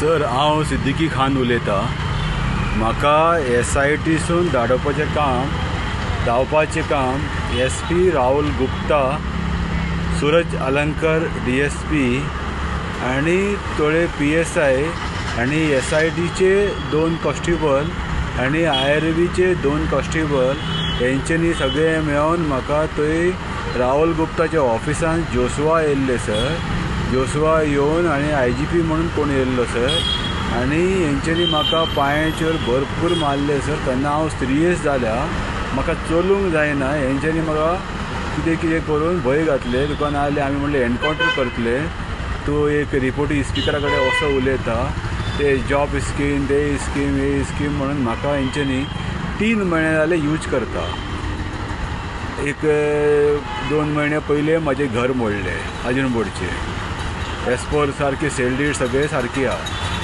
Sir हांव सिद्दीकी खान उलयतां। म्हाका SITसून धांवपाचें काम SP राहुल गुप्ता, सूरज अलंकर DSP आनी थोडे PSI आनी SITचे 2 कॉन्स्टेबल आनी IRBचे 2 कॉन्स्टेबल हेंच्यांनी सगळे मेळून म्हाका थंय राहुल गुप्ताच्या ऑफिसान जोशुआ येयल्ले सर। जोशुआ येवन आनी IGP म्हणून कोण येयल्लो सर आनी हेंच्यांनी म्हाका पांयाचेर भरपूर मारले सर। तेन्ना हांव सिरियस जाल्या, म्हाका चलूंक जायना। हेंच्यांनी म्हाका कितें करून भंय घातले, तुका नाजाल्यार आमी म्हणलें एनकावंटर करतले, तूं एक रिपोर्टी स्पिकरा कडेन असो उलयता, ते जॉब स्कीम ते स्कीम हे स्कीम म्हणून म्हाका हेंच्यांनी 3 म्हयने जाले यूज करता। एक 2 म्हयने पयले म्हाजें घर मोडलें आजून बोर्डचें, एस्पोर सारके सेल सगळे सारके आहा।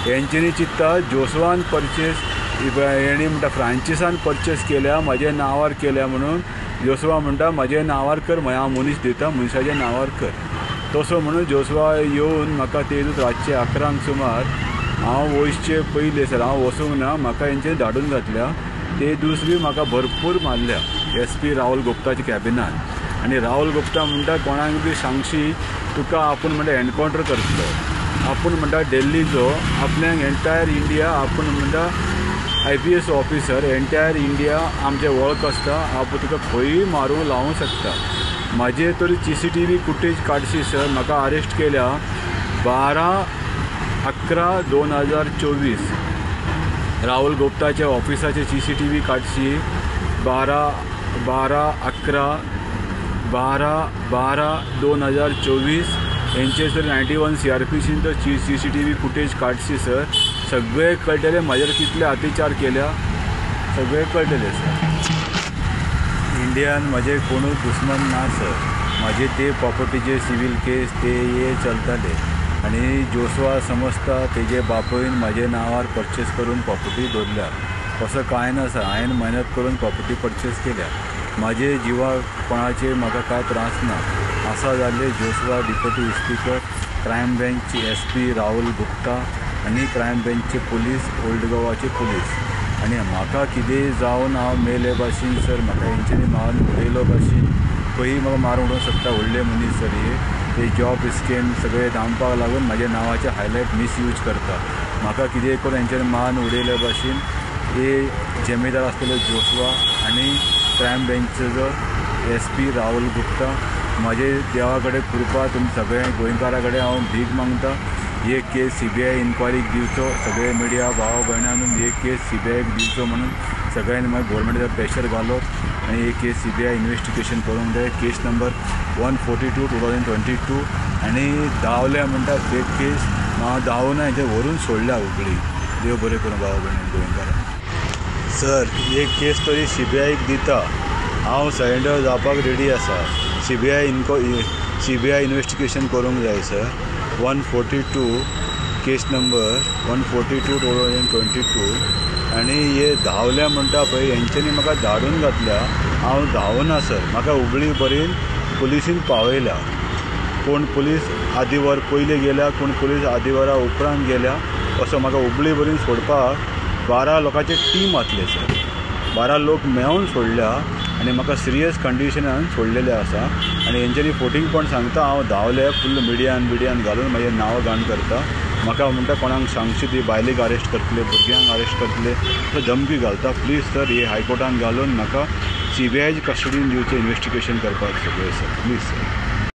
हेंच्यांनी चित्ता जोशुआन परचेस हेणी म्हणटा फ्रांचिसान परचेस केल्या, म्हाज्या नांवार केल्या म्हणून जोशुआ म्हणटा म्हाज्या नांवार कर, हांव मनीस दिता, मनिशाच्या नांवार कर। तसो म्हणून जोशुआ येवन म्हाका ते रातचे 11 सुमार, हांव वयसचे पयले सर, हांव वचूंक ना, म्हाका हेंच्यांनी धाडून घातल्या। ते दीस बी म्हाका भरपूर मारल्या SP राहुल गुप्ताच्या कॅबिनान। आनी राहुल गुप्ता म्हणटा कोणाक बी सांगशी तुका आपूण म्हणटा एनकावंटर करतलो, आपूण म्हणटा दिल्लीचो, आपल्याक एंटायर इंडिया आपूण म्हणटा IPS ऑफिसर, एंटायर इंडिया आमचें वळख आसता, आपूण तुका खंयी मारूंक लावूंक शकता। म्हाजे तरी CCTV फुटेज काडशी सर। म्हाका अरेस्ट केल्या 12/11/2024 राहुल गुप्ताच्या ऑफिसाचे CCTV काडशी 12/12/2024 हेंचे सर 91 CRPCन तो CCTV फुटेज काडशी सर। सगळे कळटले म्हाजेर कितले अत्याचार केल्या, सगळे कळटले सर। इंडियान म्हाजे कोणूच दुश्मन ना सर। म्हाजे ते प्रॉपर्टीचे सिवील केस ते हे चलताले आनी जोशुआ समजता तेजे बापून म्हाजे नांवार परचेस करून प्रॉपर्टी दवरल्या। असं कांय ना सर, हांवें मेहनत करून प्रॉपर्टी परचेस केल्या। म्हाजे जिवाक कोणाचे म्हाका कांय त्रास ना। आसा जाल्ले जोशुआ डिप्युटी स्पीकर, क्रायम ब्रँचचे SP राहुल गुप्ता आनी क्रायम ब्रँचचे पुलीस, ओल्ड गोवाचे पुलीस। आनी म्हाका कितें जावन हांव मेले भाशेन सर, म्हाका हेंच्यांनी मारून उडयलो भाशेन खंयी म्हाका मारून उडोवंक शकता व्हडले मनीस सर। हे जॉब स्कीम सगळे धांवपाक लागून म्हाज्या नांवाचे हायलायट मिसयूज करता। म्हाका कितें करून हेंच्यांनी मारून उडयले भाशेन हे जमेदार आसलेलो जोशुआ आनी क्रायम ब्रँचचो SP राहुल गुप्ता, म्हाजे देवा कडेन कृपा तुमी सगळे गोंयकारा कडेन हांव भीक मागता, हे केस CBI इन्क्वायरीक दिवचो। सगळे मिडिया भाव भयणांनी हे केस CBIक दिवचो म्हणून सगळ्यांनी मागीर गोवोरमेंटाचेर प्रेशर घालप आनी हे केस CBI इन्वेस्टिगेशन करूंक जाय। केस नंबर 142/2022 आनी धांवल्या म्हणटा फेक केस, हांव धांवना, हेजे व्हरून सोडल्या उगडी। देव बरें करूं भाव भयणी गोंयकारा सर। एक केस तरी CBIक दिता, हांव सरेंडर जावपाक रेडी आसा। CBI इन्वेस्टिगेशन करूंक जाय सर। 142 केस नंबर 142/2022 आनी हे धांवल्या म्हणटा पळय हेंच्यांनी म्हाका धाडून घातल्या, हांव धांवना सर। म्हाका हुबळी बरेन पुलिसीन पावयल्या, कोण पुलीस आदी वर पयले गेल्या, कोण पुलीस आदी वरा उपरांत गेल्या, असो म्हाका हुबळी बरेन सोडपाक 12 लोकांचे टीम आसले सर। 12 लोक मेळून सोडल्या आनी म्हाका सिरियस कंडिशनान सोडलेले आसा। आनी हेंच्यांनी 14 पॉयंट सांगता हांव धांवले, फुल्ल मिडियान घालून म्हाजें नांव घाण करता। म्हाका म्हणटा कोणाक सांगची ती बायलेक अरेस्ट करतले, भुरग्यांक अरेस्ट करतले, तो धमकी घालता। प्लीज सर हे हायकोर्टान घालून म्हाका CBIची कस्टडीन दिवचें, इन्वेस्टिगेशन करपाक सगळें सर, प्लीज सर।